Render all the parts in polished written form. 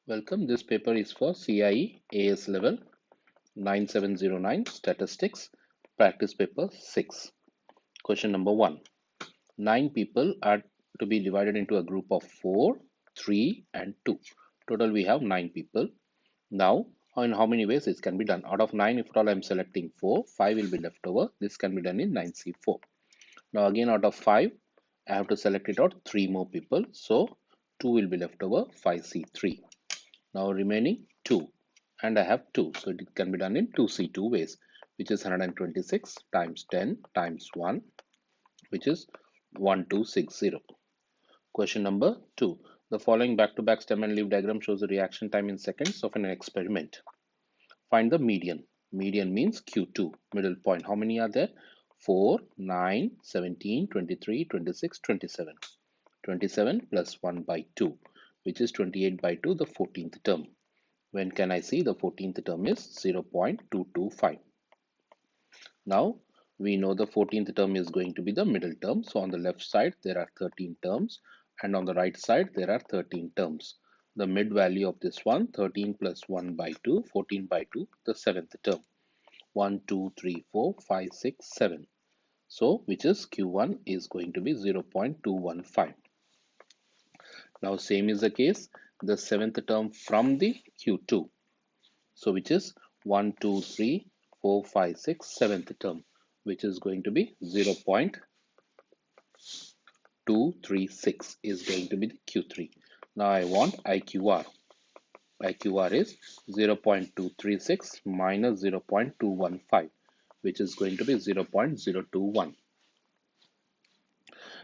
Welcome. This paper is for CIE AS level 9709 Statistics Practice Paper 6. Question number 1. 9 people are to be divided into a group of 4, 3 and 2. Total we have 9 people. Now in how many ways this can be done? Out of 9, if at all I am selecting 4, 5 will be left over. This can be done in 9C4. Now again out of 5, I have to select it out 3 more people. So 2 will be left over, 5C3. Now remaining 2 and I have 2. So it can be done in 2C2 ways, which is 126 times 10 times 1, which is 1260. Question number 2. The following back-to-back stem and leaf diagram shows the reaction time in seconds of an experiment. Find the median. Median means Q2, middle point. How many are there? 4, 9, 17, 23, 26, 27. 27 plus 1 by 2, which is 28 by 2, the 14th term. When can I see the 14th term is 0.225. Now we know the 14th term is going to be the middle term. So on the left side there are 13 terms and on the right side there are 13 terms. The mid value of this one, 13 plus 1 by 2, 14 by 2, the 7th term. 1, 2, 3, 4, 5, 6, 7. So which is Q1 is going to be 0.215. Now same is the case, the 7th term from the Q2. So which is 1, 2, 3, 4, 5, 6, 7th term, which is going to be 0.236 is going to be the Q3. Now I want IQR. IQR is 0.236 minus 0.215, which is going to be 0.021.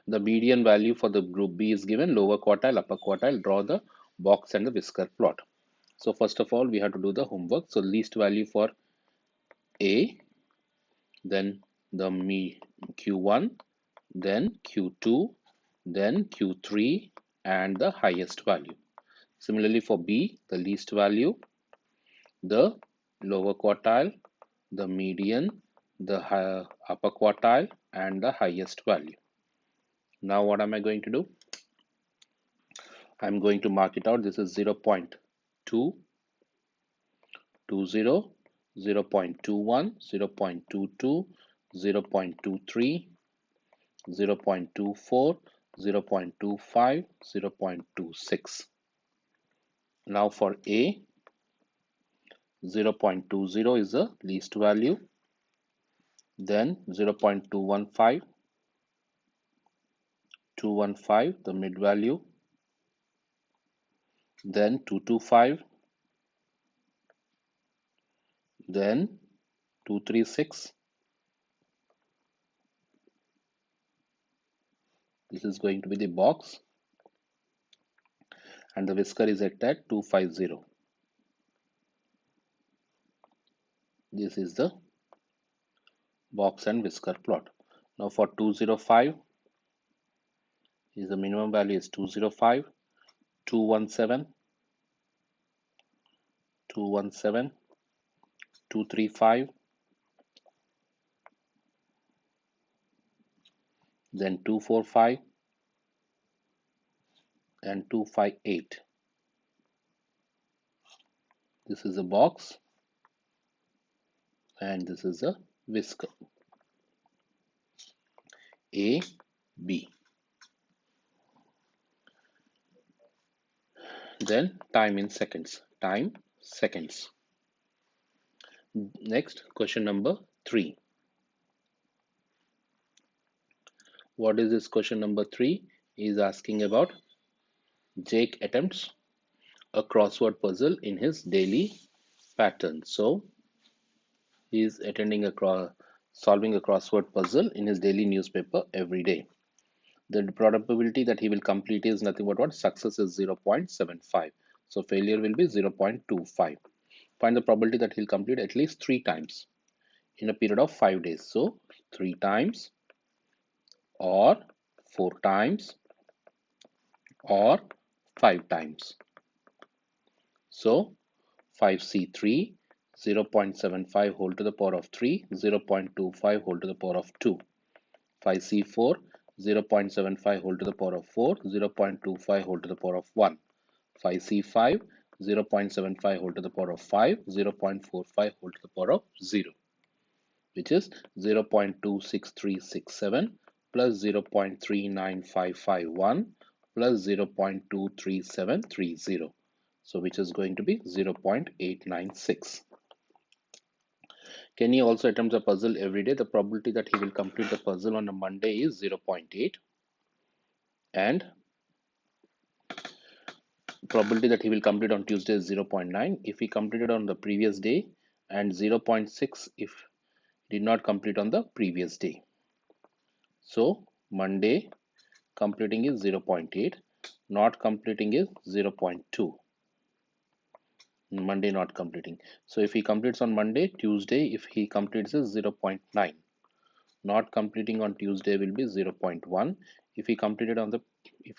The median value for the group B is given, lower quartile, upper quartile. Draw the box and the whisker plot. So first of all, we have to do the homework. So least value for A, then the Q1, then Q2, then Q3, and the highest value. Similarly for B, the least value, the lower quartile, the median, the upper quartile, and the highest value. Now what am I going to do? I'm going to mark it out. This is 0.220, 0.21, 0.22, 0.23, 0.24, 0.25, 0.26. Now for A, 0.20 is the least value, then 0.215, 215 the mid value, then 225, then 236. This is going to be the box, and the whisker is at 250. This is the box and whisker plot. Now for 205 is the minimum value is 205, 217, 217, 235, then 245 and 258. This is a box and this is a whisker. A, B. Then time in seconds. Time, seconds. Next, question number 3. What is this question number 3? Is asking about Jake attempts a crossword puzzle in his daily pattern. So he is solving a crossword puzzle in his daily newspaper every day. The probability that he will complete is nothing but what? Success is 0.75. So failure will be 0.25. Find the probability that he'll complete at least 3 times in a period of 5 days. So 3 times or 4 times or 5 times. So 5C3, 0.75 whole to the power of 3, 0.25 whole to the power of 2. 5C4, 0.75 whole to the power of 4, 0.25 whole to the power of 1. 5C5, 0.75 whole to the power of 5, 0.45 whole to the power of 0, which is 0.26367 plus 0.39551 plus 0.23730. So which is going to be 0.896. Can he also attempt the puzzle every day? The probability that he will complete the puzzle on a Monday is 0.8, and probability that he will complete on Tuesday is 0.9 if he completed on the previous day, and 0.6 if he did not complete on the previous day. So Monday completing is 0.8, not completing is 0.2. Monday not completing. So if he completes on Monday, Tuesday if he completes is 0.9. Not completing on Tuesday will be 0.1. If he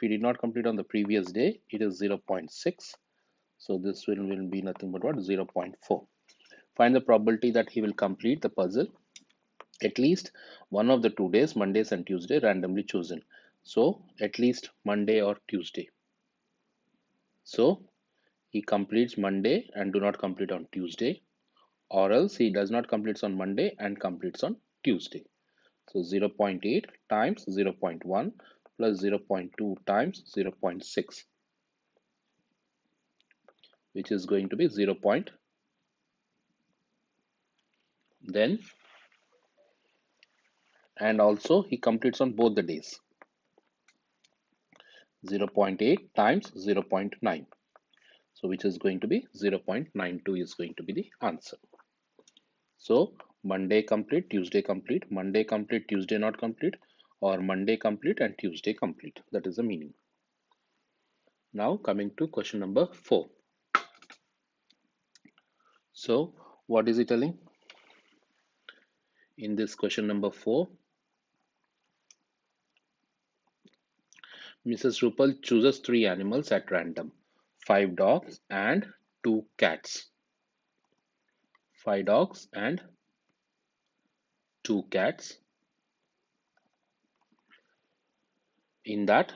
did not complete on the previous day, it is 0.6. So this will be nothing but what? 0.4. Find the probability that he will complete the puzzle at least one of the 2 days, Mondays and Tuesday, randomly chosen. So at least Monday or Tuesday. So he completes Monday and do not complete on Tuesday, or else he does not complete on Monday and completes on Tuesday. So 0.8 times 0.1 plus 0.2 times 0.6, which is going to be 0. Then, and also he completes on both the days. 0.8 times 0.9. So which is going to be 0.92 is going to be the answer. So Monday complete, Tuesday complete, Monday complete, Tuesday not complete, or Monday complete and Tuesday complete. That is the meaning. Now coming to question number 4. So what is it telling? In this question number 4, Mrs. Rupal chooses 3 animals at random, 5 dogs and 2 cats. 5 dogs and 2 cats. In that,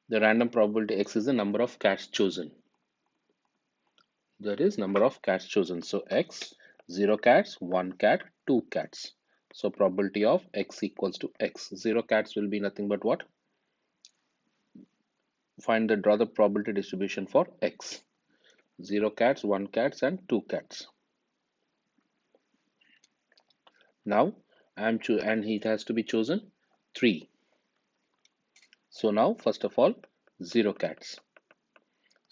the random probability X is the number of cats chosen. That is number of cats chosen. So X, 0 cats, 1 cat, 2 cats. So probability of X equals to X. 0 cats will be nothing but what? Draw the probability distribution for X. 0 cats, 1 cats and 2 cats. Now and it has to be chosen 3. So now first of all 0 cats.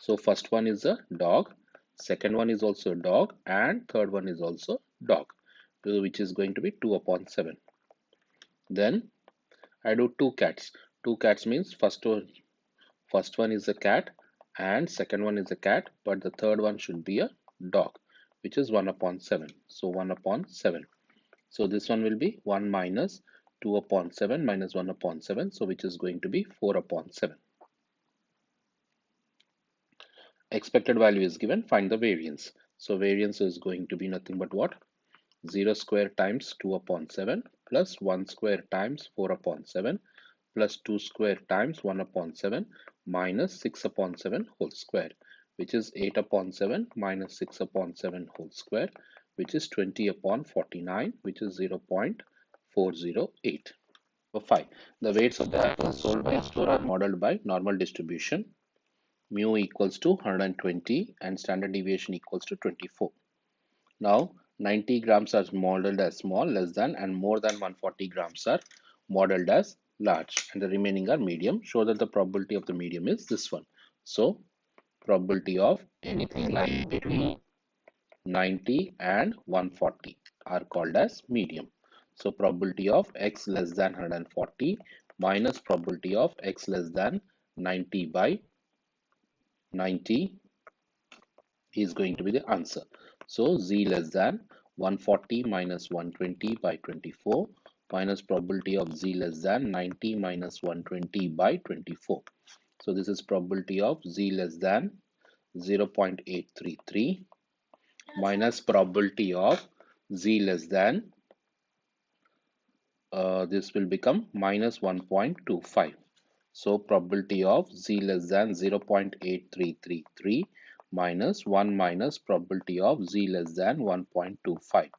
So first one is a dog, second one is also a dog, and third one is also dog, which is going to be 2 upon 7. Then I do 2 cats. 2 cats means first one is a cat and second one is a cat, but the third one should be a dog, which is 1 upon 7. So 1 upon 7. So this one will be 1 minus 2 upon 7 minus 1 upon 7. So which is going to be 4 upon 7. Expected value is given, find the variance. So variance is going to be nothing but what? 0 square times 2 upon 7 plus 1 square times 4 upon 7 plus 2 square times 1 upon 7 minus 6 upon 7 whole square, which is 8 upon 7 minus 6 upon 7 whole square, which is 20 upon 49, which is 0.408. So 5. The weights of the apples sold by a store are modeled by normal distribution. Mu equals to 120 and standard deviation equals to 24. Now 90 grams are modeled as small, less than, and more than 140 grams are modeled as large, and the remaining are medium. Show that the probability of the medium is this one. So probability of anything lying between 90 and 140 are called as medium. So probability of X less than 140 minus probability of X less than 90 by 90 is going to be the answer. So Z less than 140 minus 120 by 24 minus probability of Z less than 90 minus 120 by 24. So this is probability of Z less than 0.833 minus probability of Z less than this will become minus 1.25. So probability of Z less than 0.8333 minus 1 minus probability of z less than 1.25.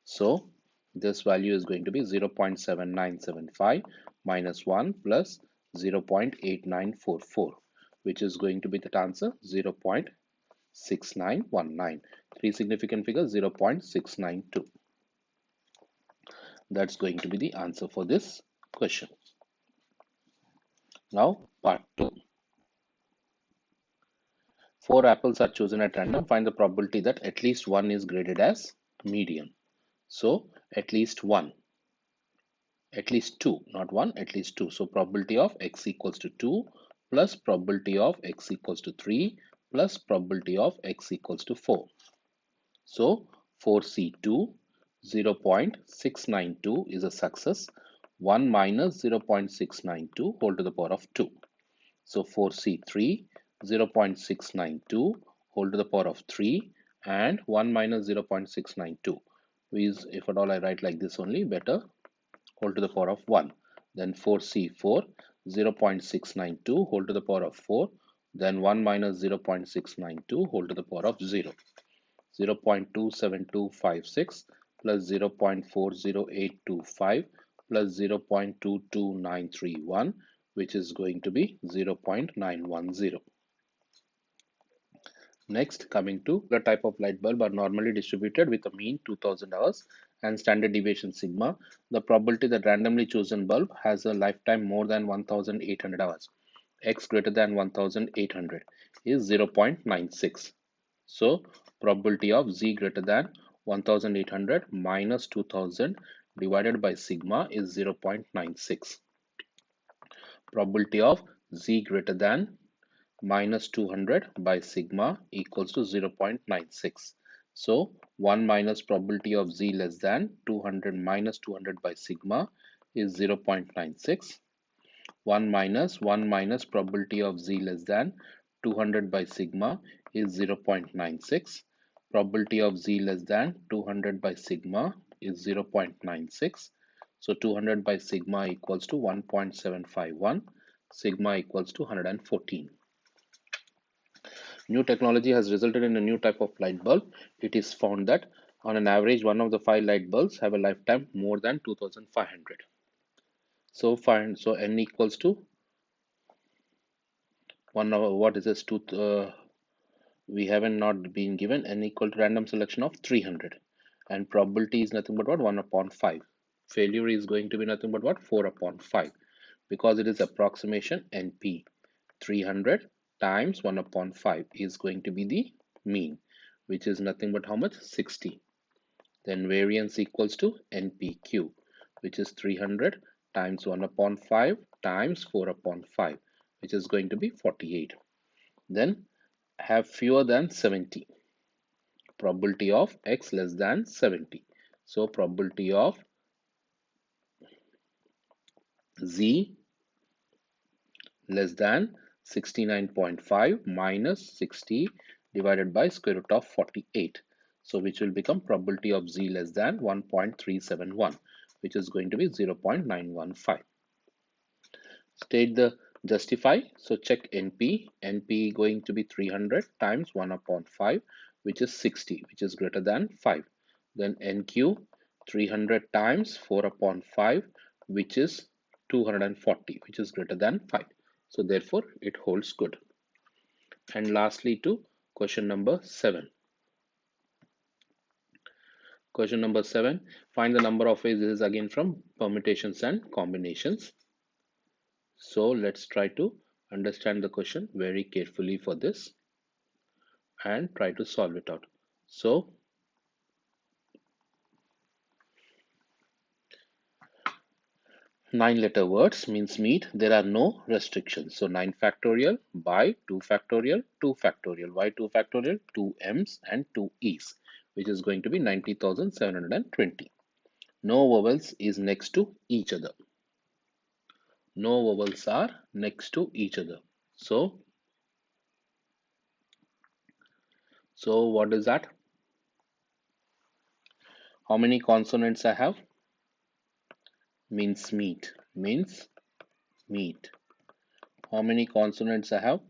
So this value is going to be 0.7975 minus 1 plus 0.8944, which is going to be the answer 0.6919. Three significant figures 0.692. That's going to be the answer for this question. Now part 2. 4 apples are chosen at random. Find the probability that at least one is graded as median. So at least one, at least two, not one, at least two. So probability of x equals to 2 plus probability of x equals to 3 plus probability of x equals to 4. So 4C2, 0.692 is a success. 1 minus 0.692 whole to the power of 2. So 4C3, 0.692 whole to the power of 3 and 1 minus 0.692 is, if at all I write like this only, better, whole to the power of 1. Then 4C4, 0.692 whole to the power of 4. Then 1 minus 0.692 whole to the power of 0. 0.27256 plus 0.40825 plus 0.22931, which is going to be 0.910. Next, coming to the type of light bulb are normally distributed with a mean 2000 hours and standard deviation sigma. The probability that randomly chosen bulb has a lifetime more than 1800 hours, x greater than 1800, is 0.96. So probability of z greater than 1800 minus 2000 divided by sigma is 0.96. Probability of z greater than minus 200 by sigma equals to 0.96. So 1 minus probability of z less than 200 minus 200 by sigma is 0.96. 1 minus probability of z less than 200 by sigma is 0.96. Probability of z less than 200 by sigma is 0.96. So 200 by sigma equals to 1.751. Sigma equals to 114. New technology has resulted in a new type of light bulb. It is found that on an average, one of the 5 light bulbs have a lifetime more than 2500. So n equals to 1 over, what is this, we haven't not been given, n equal to random selection of 300, and probability is nothing but what, 1 upon 5. Failure is going to be nothing but what, 4 upon 5, because it is approximation. NP 300 times 1 upon 5 is going to be the mean, which is nothing but how much, 60. Then variance equals to NPQ, which is 300 times 1 upon 5 times 4 upon 5, which is going to be 48. Then have fewer than 70. Probability of x less than 70. So probability of z less than 69.5 minus 60 divided by square root of 48. So which will become probability of z less than 1.371, which is going to be 0.915. State the justify. So check NP. NP going to be 300 times 1 upon 5, which is 60, which is greater than 5. Then NQ 300 times 4 upon 5, which is 240, which is greater than 5. So therefore it holds good. And lastly to question number 7. Question number 7, find the number of ways. This is again from permutations and combinations. So let's try to understand the question very carefully for this and try to solve it out. So 9-letter words means meet. There are no restrictions. So 9 factorial by 2 factorial, 2 factorial. Why 2 factorial? 2 m's and 2 e's, which is going to be 90,720. No vowels is next to each other. No vowels are next to each other. So what is that? How many consonants I have? Means meet. How many consonants I have?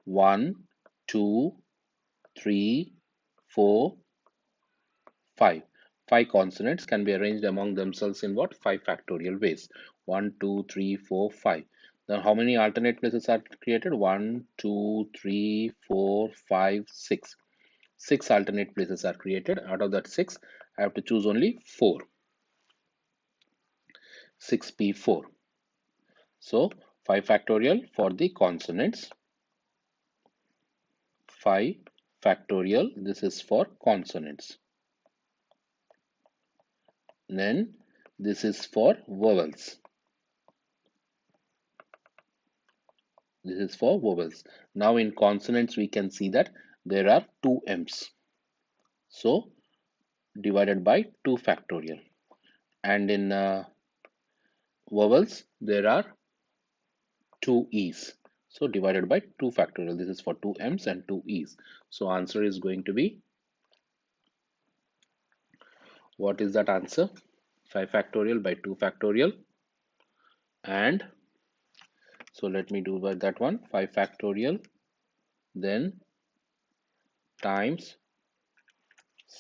1, 2, 3, 4, 5. 5 consonants can be arranged among themselves in what? 5 factorial ways. 1, 2, 3, 4, 5. Now, how many alternate places are created? 1, 2, 3, 4, 5, 6. 6 alternate places are created. Out of that 6, I have to choose only 4. 6p4. So 5 factorial for the consonants. 5 factorial, this is for consonants. Then this is for vowels. This is for vowels. Now in consonants we can see that there are 2 m's. So divided by 2 factorial. And in vowels there are 2 e's. So divided by 2 factorial. This is for 2 m's and 2 e's. So answer is going to be, what is that answer? 5 factorial by 2 factorial. And so let me do by that one. 5 factorial then times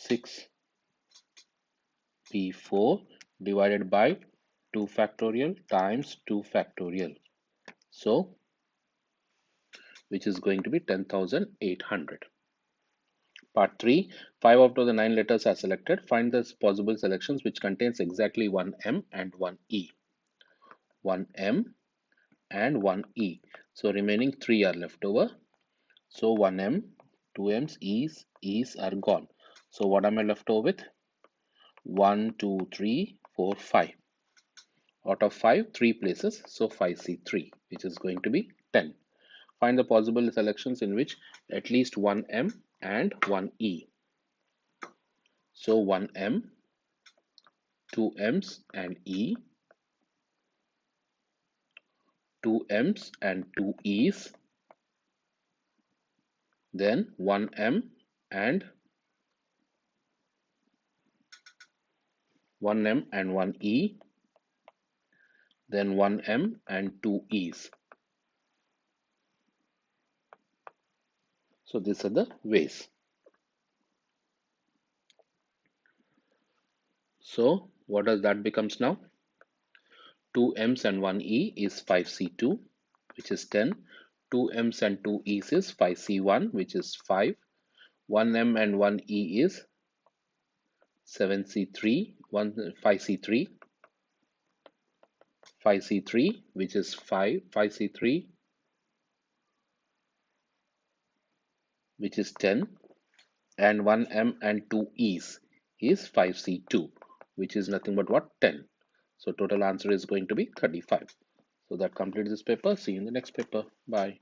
6p4 divided by 2 factorial times 2 factorial. So which is going to be 10,800. Part 3. 5 out of the 9 letters are selected. Find the possible selections which contains exactly one M and one E. 1 M and 1 E. So remaining 3 are left over. So 1 M, 2 M's, E's are gone. So what am I left over with? 1, 2, 3, 4, 5. Out of 5, 3 places. So 5C3, which is going to be 10. Find the possible selections in which at least one M and one E. So 1 M, 2 M's and E, 2 M's and 2 E's, then 1 M and 1 M and 1 E, then 1 M and 2 E's. So these are the ways. So what does that becomes now? 2 M's and 1 E is 5C2, which is 10. 2 M's and 2 E's is 5C1, which is 5. 1 M and 1 E is 7C3, 5C3, 5C3, which is 5C3, which is 10, and 1 M and 2 E's is 5C2, which is nothing but what? 10. So total answer is going to be 35. So that completes this paper. See you in the next paper. Bye.